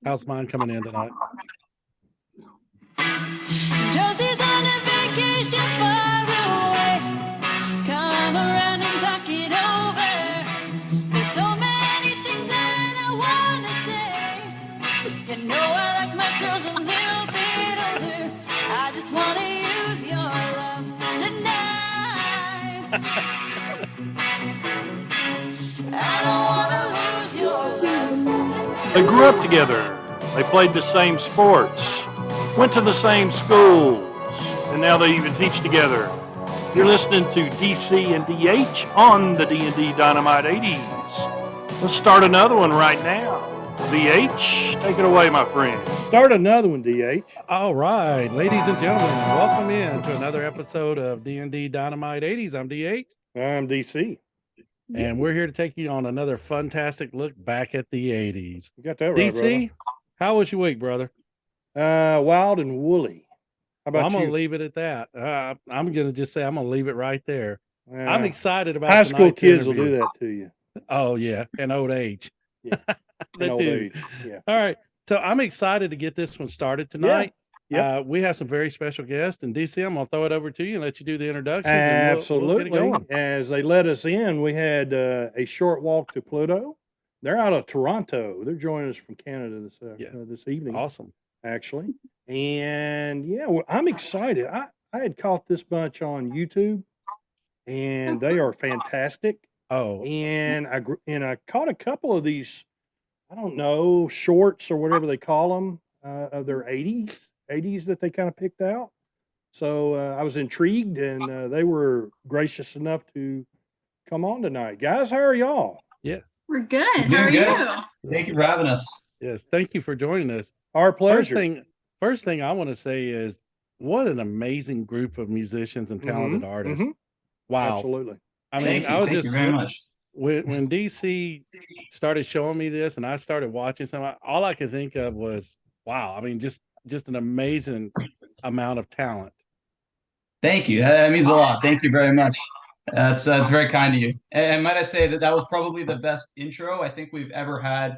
How's mine coming in tonight? Josie's on a vacation far away. Come around and talk it over. There's so many things that I wanna say. You know I like my girls a little bit older. I just wanna use your love tonight. I don't wanna lose your love. They grew up together. They played the same sports, went to the same schools, and now they even teach together. You're listening to DC and DH on the D&D Dynamite 80s. Let's start another one right now. DH, take it away, my friend. Start another one, DH. All right, ladies and gentlemen, welcome in to another episode of D&D Dynamite 80s. I'm DH. I'm DC. And we're here to take you on another fantastic look back at the 80s. You got that right, DC, how was your week, brother? Wild and woolly. How about I'm you? going to leave it at that. I'm going to just say I'm going to leave it right there. I'm excited about high school kids interview. will do that to you. Oh, yeah, and old age. Yeah. They old do. age. Yeah. All right, so I'm excited to get this one started tonight. Yeah. We have some very special guests, and DC, I'm going to throw it over to you and let you do the introduction. Absolutely. We'll get it going. As they let us in, we had a short walk to Pluto. They're out of Toronto. They're joining us from Canada this evening. Awesome. Actually. And yeah, I'm excited. I had caught this bunch on YouTube, and they are fantastic. Oh, And I caught a couple of these, I don't know, shorts or whatever they call them, of their 80s that they kind of picked out. So I was intrigued, and they were gracious enough to come on tonight. Guys, how are y'all? yes. We're good. How are you? Thank you for having us. Yes, thank you for joining us. Our pleasure. First thing I want to say is what an amazing group of musicians and talented artists. Wow. Absolutely. I mean, Thank you very much. When DC started showing me this and I started watching some, all I could think of was, wow, I mean, just an amazing amount of talent. Thank you. That means a lot. Thank you very much. It's very kind of you. And might I say that was probably the best intro I think we've ever had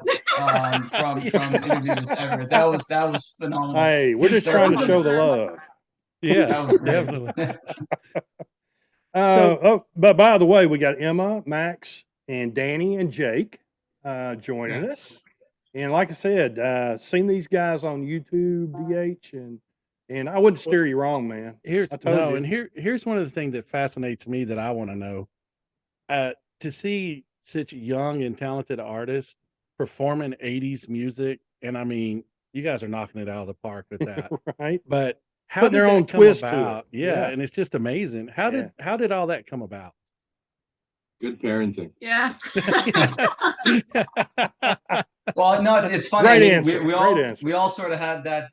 from interviews ever. That was phenomenal. Hey, we're just trying to show the love. Yeah, That was great. definitely. But by the way, we got Emma, Max, and Danny and Jake joining us. And like I said, seen these guys on YouTube, DH, and I wouldn't steer you wrong, man. Here's one of the things that fascinates me that I want to know. To see such young and talented artists performing 80s music, and I mean, you guys are knocking it out of the park with that. Right? But how Putting did their that own come twist to about? it. Yeah, Yeah. and it's just amazing. How did all that come about? Good parenting. Yeah. Well, no, it's funny. Great I mean, answer. we Great answer. all sort of had that.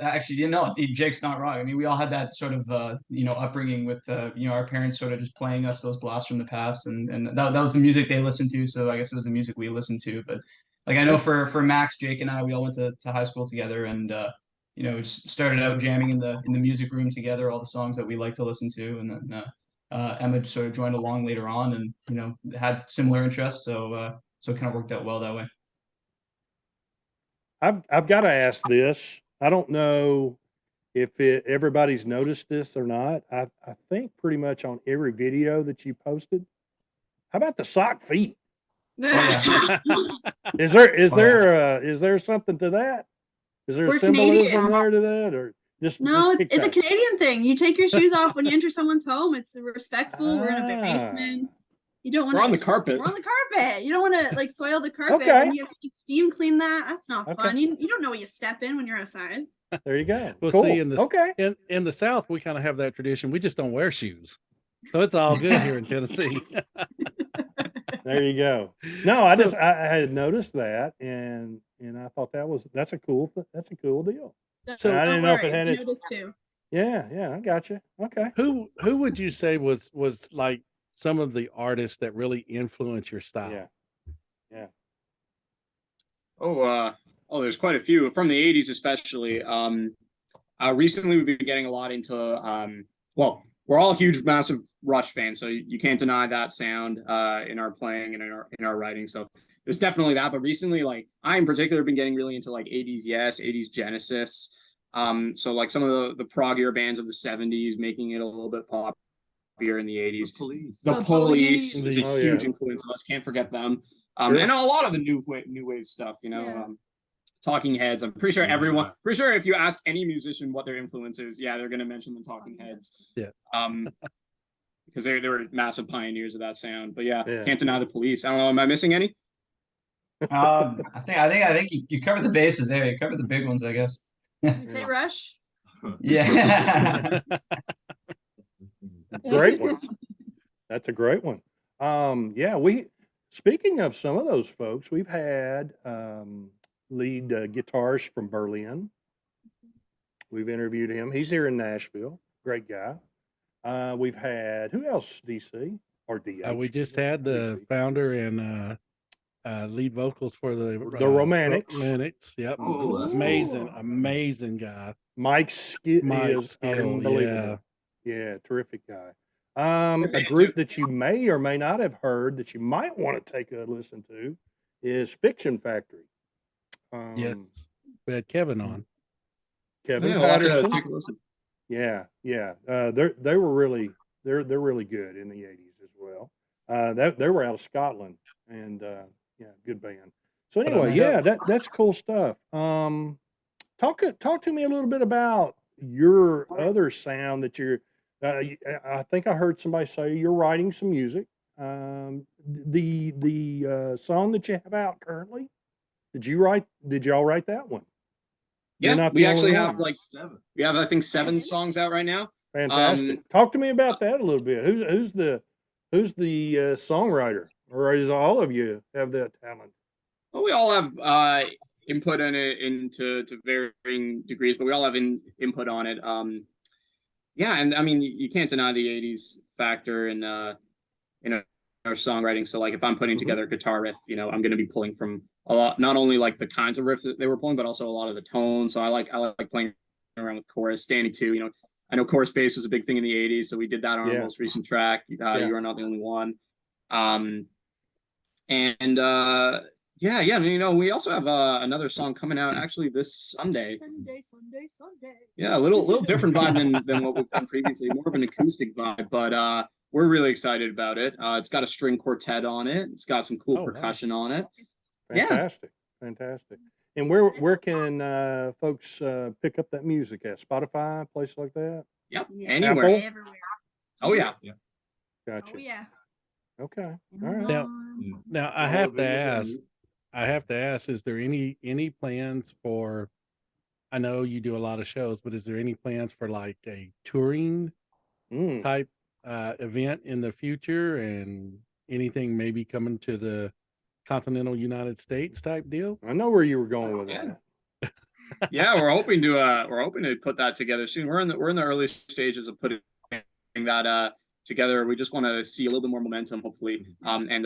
Actually, Jake's not wrong. I mean, we all had that sort of upbringing with our parents sort of just playing us those blasts from the past, and that was the music they listened to. So I guess it was the music we listened to. But like I know for Max, Jake, and I, we all went to high school together, and we started out jamming in the music room together, all the songs that we like to listen to, and then Emma sort of joined along later on, and had similar interests. So it kind of worked out well that way. I've got to ask this. I don't know if everybody's noticed this or not. I think pretty much on every video that you posted. How about the sock feet? Is there something to that? Is there We're a symbolism Canadian. there to that, or just No, kick it's a back? Canadian thing. You take your shoes off when you enter someone's home. It's respectful. We're in a Ah. basement. You don't want We're on the carpet. We're on the carpet. You don't want to like soil the carpet. Okay. And you have to steam clean that. That's not Okay. fun. You don't know what you step in when you're outside. There you go. Well, Cool. see, in Okay. the South, we kind of have that tradition. We just don't wear shoes, so it's all good here in Tennessee. There you go. No, I had noticed that, and I thought that's a cool deal. So I didn't know if it worry, had it's it. noticed too. Yeah, I got you. Okay. Who would you say was like some of the artists that really influence your style? Yeah. There's quite a few from the 80s, especially. Recently we've been getting a lot into we're all huge, massive Rush fans, so you can't deny that sound in our playing and in our writing. So there's definitely that. But recently, like I in particular been getting really into like 80s Yes, 80s Genesis. So like some of the proggier bands of the 70s making it a little bit popular in the 80s. The Police is a huge influence of us. Can't forget them. And a lot of the new wave stuff, you know. Talking Heads. I'm pretty sure pretty sure if you ask any musician what their influence is, yeah, they're gonna mention the Talking Heads. Yeah. Because they were massive pioneers of that sound. But yeah, can't deny the Police. I don't know, am I missing any? I think you covered the bases there. You covered the big ones, I guess. Say Rush. Yeah. Great one. That's a great one. Yeah, speaking of some of those folks, we've had lead guitarist from Berlin. We've interviewed him. He's here in Nashville. Great guy. We've had who else? DC or DH? We just had the founder and lead vocals for the Romantics. Romantics. Yep. Oh, that's amazing guy. Mike is unbelievable. Yeah, terrific guy. A group that you may or may not have heard that you might want to take a listen to is Fiction Factory. Yes, we had Kevin on. Kevin Yeah, I'll have to Patterson. take a listen. Yeah. They were really they're really good in the 80s as well. They were out of Scotland and yeah, good band. So anyway, yeah, that's cool stuff. Talk to me a little bit about your other sound that you're. I think I heard somebody say you're writing some music. The song that you have out currently, did y'all write that one? Yeah, we actually have like we have I think 7 songs out right now. Fantastic. Talk to me about that a little bit. Who's the songwriter, or is all of you have that talent? Well, we all have input in it into varying degrees, but we all have input on it. Yeah, and I mean you can't deny the 80s factor in our songwriting. So like if I'm putting together a guitar riff, you know, I'm going to be pulling from a lot, not only like the kinds of riffs that they were pulling, but also a lot of the tones. So I like playing around with chorus. Danny too, you know, I know chorus bass was a big thing in the 80s, so we did that on our most recent track. You Are Not the Only One. Yeah, you know, we also have another song coming out actually this Sunday. Sunday. Yeah, a little different vibe than what we've done previously, more of an acoustic vibe, but we're really excited about it. It's got a string quartet on it. It's got some cool percussion on it. Fantastic. And where can folks pick up that music at? Spotify, place like that? Yep, anywhere. Everywhere. Oh yeah. Gotcha. Oh yeah. Okay. All right. Now I have to ask, is there any plans for, I know you do a lot of shows, but is there any plans for like a touring type event in the future, and anything maybe coming to the continental United States type deal? I know where you were going with that. Yeah, we're hoping to put that together soon. We're in the early stages of putting that together. We just want to see a little bit more momentum, hopefully, and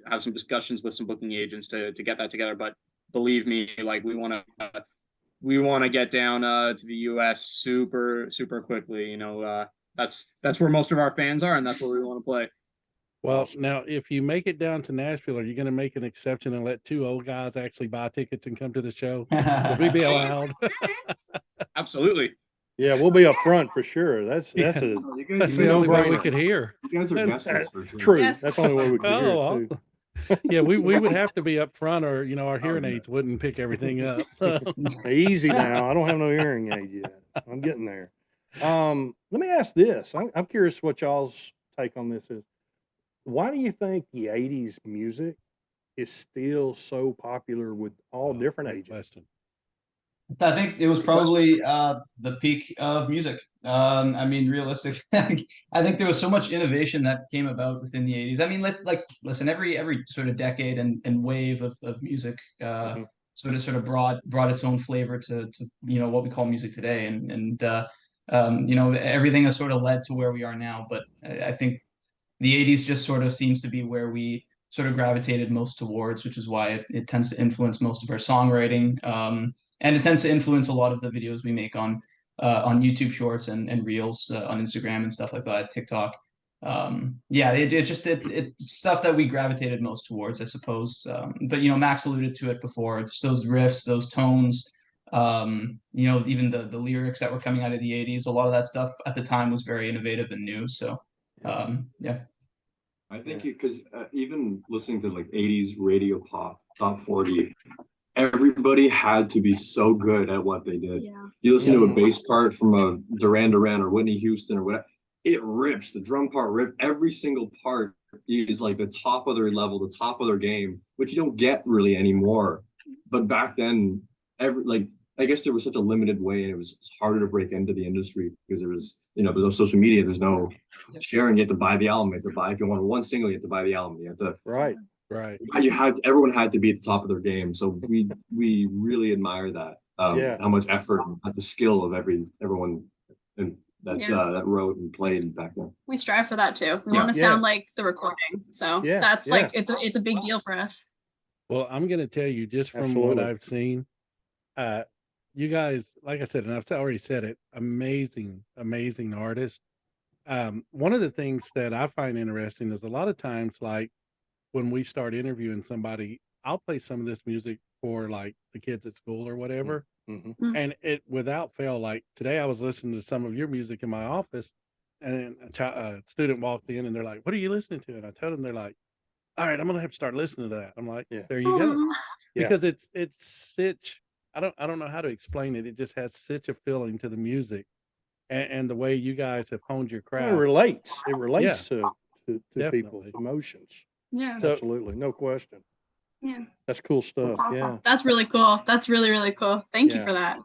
have some discussions with some booking agents to get that together. But believe me, like we want to get down to the US super quickly. You know, that's where most of our fans are, and that's where we want to play. Well, now if you make it down to Nashville, are you going to make an exception and let 2 old guys actually buy tickets and come to the show? Would we be allowed? Absolutely. Yeah, we'll be up front for sure. That's That's the the only way we could hear. You guys are guests for sure. True. Yes. That's the only way we could hear it too. Yeah, we would have to be up front, or you know, our hearing aids wouldn't pick everything up. So. Easy now. I don't have no hearing aid yet. I'm getting there. Let me ask this. I'm curious what y'all's take on this is. Why do you think the 80s music is still so popular with all different Great ages? question. I think it was probably the peak of music. I mean, realistically, I think there was so much innovation that came about within the 80s. I mean, listen, every sort of decade and wave of music sort of brought its own flavor to you know what we call music today, and you know everything has sort of led to where we are now. But I think the 80s just sort of seems to be where we sort of gravitated most towards, which is why it tends to influence most of our songwriting. And it tends to influence a lot of the videos we make on YouTube Shorts and Reels on Instagram and stuff like that, TikTok. yeah, it's stuff that we gravitated most towards, I suppose. But Max alluded to it before. It's those riffs, those tones. Even the lyrics that were coming out of the '80s. A lot of that stuff at the time was very innovative and new. So, yeah. I think because even listening to like '80s radio pop, top 40, everybody had to be so good at what they did. Yeah. You listen to a bass part from a Duran Duran or Whitney Houston or whatever, it rips. The drum part rip. Every single part is like the top of their level, the top of their game, which you don't get really anymore. But back then, I guess there was such a limited way, and it was harder to break into the industry because there's no social media, there's no sharing. You have to buy the album. You have to buy, if you want one single, you have to buy the album. You have to Right. everyone had to be at the top of their game. So we really admire that. How much effort and the skill of everyone and that wrote and played back then. We strive for that too. We want to sound like the recording. So that's like it's a big deal for us. Well, I'm gonna tell you just from what I've seen, you guys, like I said, and I've already said it, amazing artist. One of the things that I find interesting is a lot of times, like when we start interviewing somebody, I'll play some of this music for like the kids at school or whatever. And it without fail, like today I was listening to some of your music in my office, and a student walked in and they're like, "What are you listening to?" And I told them, they're like, "All right, I'm gonna have to start listening to that." I'm like, "There you go," because it's such, I don't know how to explain it. It just has such a feeling to the music, and the way you guys have honed your craft. It relates to people's emotions. Yeah. So- Absolutely, no question. Yeah. That's cool stuff. That's awesome. Yeah. That's really cool. That's really, really cool. Thank you for that.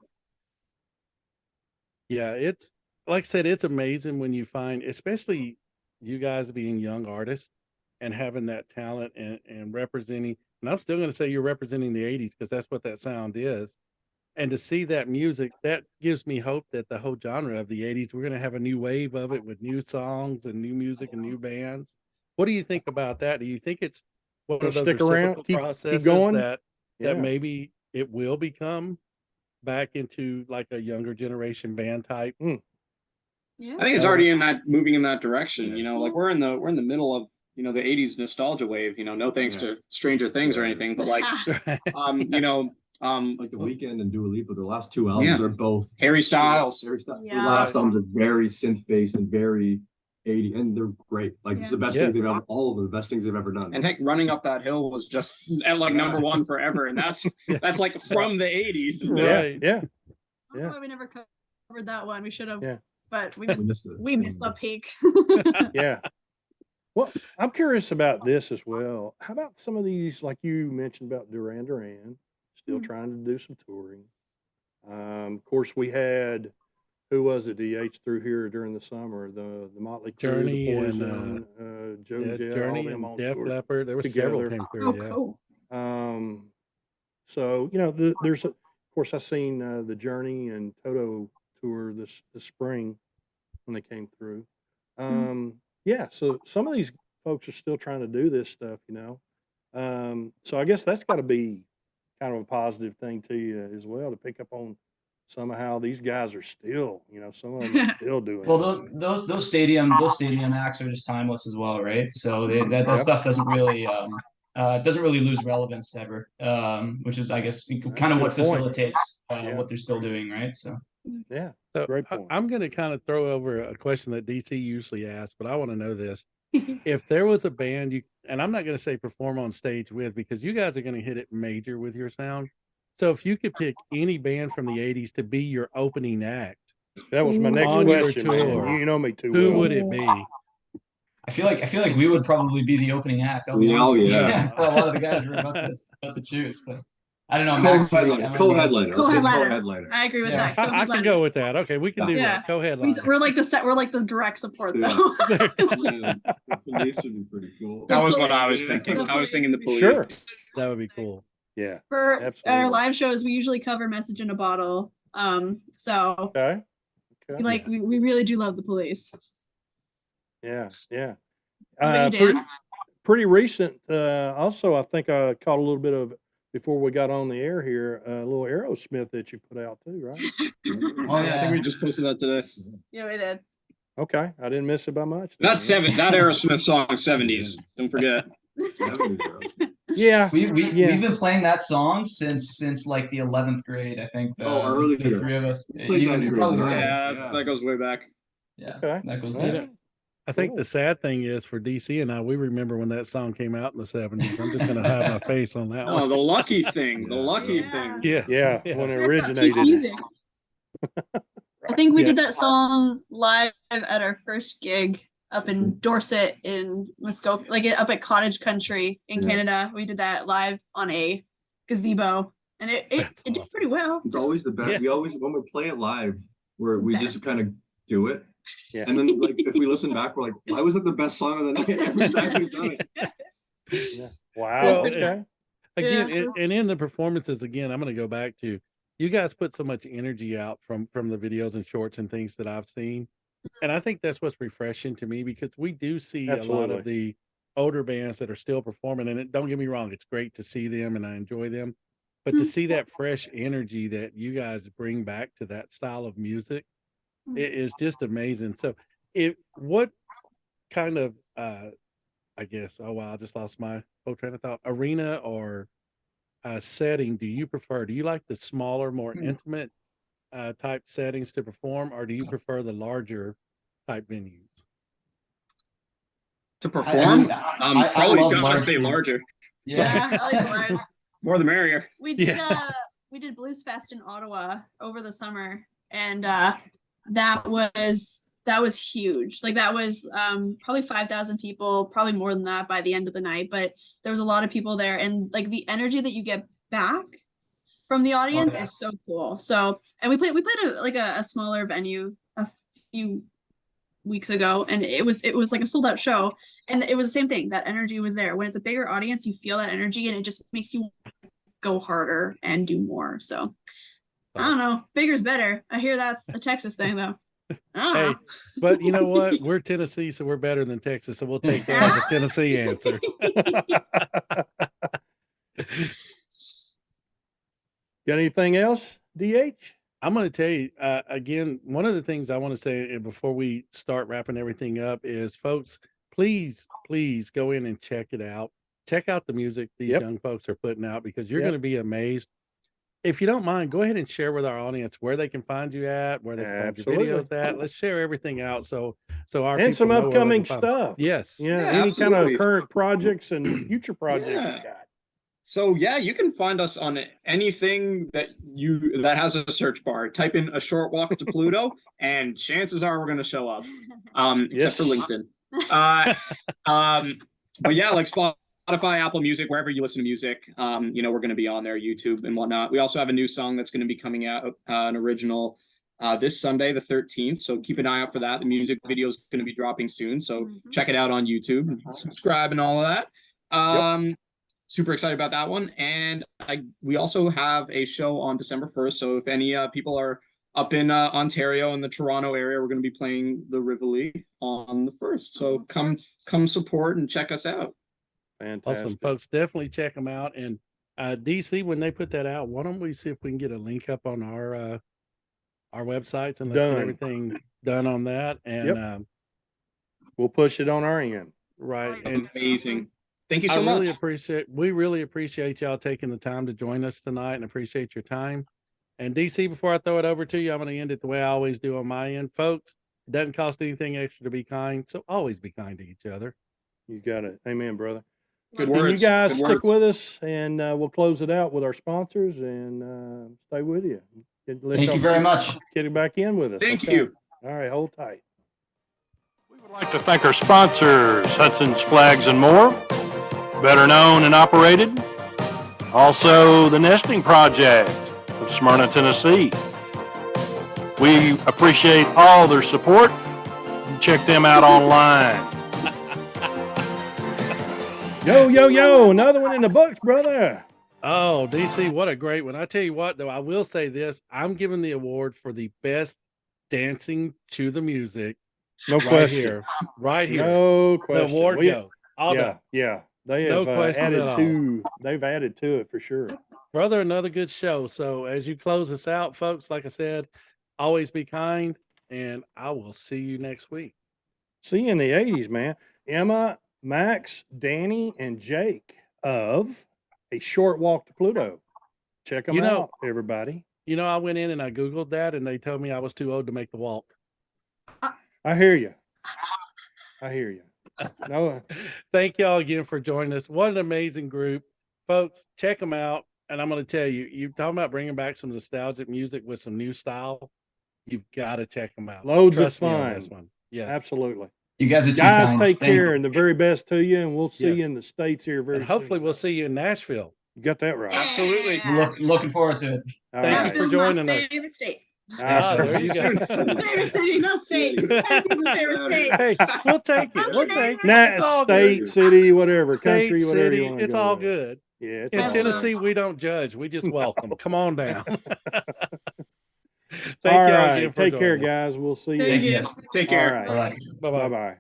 Yeah, it's like I said, it's amazing when you find, especially you guys being young artists and having that talent and representing, and I'm still going to say you're representing the '80s because that's what that sound is. And to see that music, that gives me hope that the whole genre of the '80s, we're going to have a new wave of it with new songs and new music and new bands. What do you think about that? Do you think it's one of those Stick around, keep processes going? that maybe it will become back into like a younger generation band type? Yeah. I think it's already moving in that direction. Like we're in the middle of the '80s nostalgia wave. No thanks to Stranger Things or anything, but like like The Weeknd and Dua Lipa, their last two albums are both Harry Styles. Their last albums are very synth based and very '80s, and they're great. Like it's the best things they've ever, all of the best things they've ever done. And heck, Running Up That Hill was just at like number one forever, and that's like from the '80s. Right. Yeah. I'm glad we never covered that one. We should have. Yeah. But we missed the peak. Yeah. Well, I'm curious about this as well. How about some of these, like you mentioned about Duran Duran, still trying to do some touring. Of course, we had, who was it, DH through here during the summer? The Motley Crue, Journey, the Poison, Joe Jett, Journey, all them and on Def tour Leppard. There were together. several came through. Cool. So there's of course I've seen the Journey and Toto tour this spring when they came through. Yeah, so some of these folks are still trying to do this stuff, so I guess that's got to be kind of a positive thing to you as well, to pick up on somehow these guys are still, some of them are still doing. Well, those stadium acts are just timeless as well, right? So that stuff doesn't really lose relevance ever, which is, I guess, kind of what facilitates what they're still doing, right? So yeah, So great point. I'm going to kind of throw over a question that DC usually asks, but I want to know this. If there was a band and I'm not going to say perform on stage with, because you guys are going to hit it major with your sound. So if you could pick any band from the '80s to be your opening act, that was my next on your question. tour, Man. You know me too who well. would it be? I feel like we would probably be the opening act. I'll be honest with you. For a lot of the guys we're about to choose, but I don't know. Max, Co-headliner. Co-headliner. I agree with that. I can go with that. Okay, we can do that. Co-headliner. We're like the direct support though. Police would be pretty cool. That was what I was thinking. I was thinking the Police. Sure. That would be cool. Yeah. For absolutely. our live shows, we usually cover Message in a Bottle. So Okay. we really do love the Police. Yeah. What about you, Dan? Pretty recent. Also, I think I caught a little bit of, before we got on the air here, a little Aerosmith that you put out too, right? Oh I think we yeah. just posted that today. Yeah, we did. Okay, I didn't miss it by much. That's that Aerosmith song, 70s. Don't forget. Yeah, we've been playing that song since like the 11th grade, I think. Earlier. The three of us. Even probably that goes way back. Yeah, okay. that goes back. I think the sad thing is for DC and I, we remember when that song came out in the 70s. I'm just going to hide my face on that one. Oh, the lucky thing. The lucky thing. Yeah. When it That's got peak originated. music. I think we did that song live at our first gig up in Dorset in Muskoka, like up at Cottage Country in Canada. We did that live on a gazebo, and it did pretty well. It's always the best. We always, when we play it live, we just kind of do it. Yeah. And then like if we listen back, we're like, why was it the best song of the night every time we've done it? Yeah. Wow. Well, okay. Again, and in the performances, again, I'm going to go back to you guys put so much energy out from the videos and shorts and things that I've seen. And I think that's what's refreshing to me because we do see a lot of the older bands that are still performing. And don't get me wrong, it's great to see them and I enjoy them. But to see that fresh energy that you guys bring back to that style of music, it is just amazing. So what kind of I guess, oh wow, I just lost my whole train of thought. Arena or setting do you prefer? Do you like the smaller, more intimate type settings to perform, or do you prefer the larger type venues? To perform? I probably love gotta say larger. Yeah, I like the large. More the merrier. We did Blues Fest in Ottawa over the summer, and that was huge. Like that was probably 5,000 people, probably more than that by the end of the night, but there was a lot of people there, and like the energy that you get back from the audience is so cool. So, and we played a smaller venue a few weeks ago, and it was like a sold out show, and it was the same thing. That energy was there. When it's a bigger audience, you feel that energy, and it just makes you go harder and do more. So I don't know, bigger's better. I hear that's a Texas thing though. Hey, but you know what? We're Tennessee, so we're better than Texas. So we'll take that as a Tennessee answer. Got anything else, DH? I'm going to tell you again. One of the things I want to say before we start wrapping everything up is, folks, please go in and check it out. Check out the music these young folks are putting out because you're going to be amazed. If you don't mind, go ahead and share with our audience where they can find you at, where they can find your videos at. Let's share everything out so our and people some know upcoming stuff. stuff. Yes. Any kind of current projects and future projects you got. So you can find us on anything that has a search bar. Type in A Short Walk to Pluto, and chances are we're going to show up. Except for LinkedIn. But yeah, like Spotify, Apple Music, wherever you listen to music, we're going to be on there, YouTube and whatnot. We also have a new song that's going to be coming out, an original, this Sunday, the 13th. So keep an eye out for that. The music video is going to be dropping soon. So check it out on YouTube, subscribe and all of that. Super excited about that one. And we also have a show on December 1st. So if any people are up in Ontario and the Toronto area, we're going to be playing the Rivoli on the 1st. So come support and check us out. Fantastic. Awesome, folks. Definitely check them out. And DC, when they put that out, why don't we see if we can get a link up on our websites and let's get everything done on that. And we'll push it on our end. Right. Amazing. Thank you so much. We really appreciate y'all taking the time to join us tonight and appreciate your time. And DC, before I throw it over to you, I'm going to end it the way I always do on my end. Folks, it doesn't cost anything extra to be kind. So always be kind to each other. You got it. Amen, brother. Good words. You guys stick with us, and we'll close it out with our sponsors and stay with you. Thank you very much. Get back in with us. Thank you. All right, hold tight. We would like to thank our sponsors, Hudson's Flags and More, better known and operated. Also, the Nesting Project of Smyrna, Tennessee. We appreciate all their support. Check them out online. Yo, another one in the books, brother. Oh, DC, what a great one. I tell you what, though, I will say this. I'm giving the award for the best dancing to the music. No question. Right here. No question. The award go. Yeah. They have they've added to it for sure. Brother, another good show. So as you close us out, folks, like I said, always be kind. and I will see you next week. See you in the 80s, man. Emma, Max, Danny, and Jake of A Short Walk to Pluto. Check them You know- out, everybody. I went in and I Googled that, and they told me I was too old to make the walk. I hear you. I hear you. No, Thank y'all again for joining us. What an amazing group. Folks, check them out. And I'm going to tell you, you're talking about bringing back some nostalgic music with some new style. You've got to check them out. Loads of Trust me on this fun. one. Yeah. absolutely. You guys are too Guys, kind. take Thank you. care and the very best to you. And we'll see you in the Yes. States here very And hopefully soon. we'll see you in Nashville. You got that right. Absolutely. Yeah. Looking forward to it. All Thank you right. for Nashville's joining my us. favorite state. Ah, there you go. Favorite city, not state. That's even favorite state. Hey, we'll take it. We'll take it. It's all State, good. city, whatever, State, country, whatever city, you want to it's go all with. good. Yeah, it's In all Tennessee, good. we don't judge. We just welcome. Come on down. All Thank y'all right. again for Take care, joining us. guys. We'll see you. Thank you. Yes. Take All care. right. All right. Bye-bye. Bye-bye.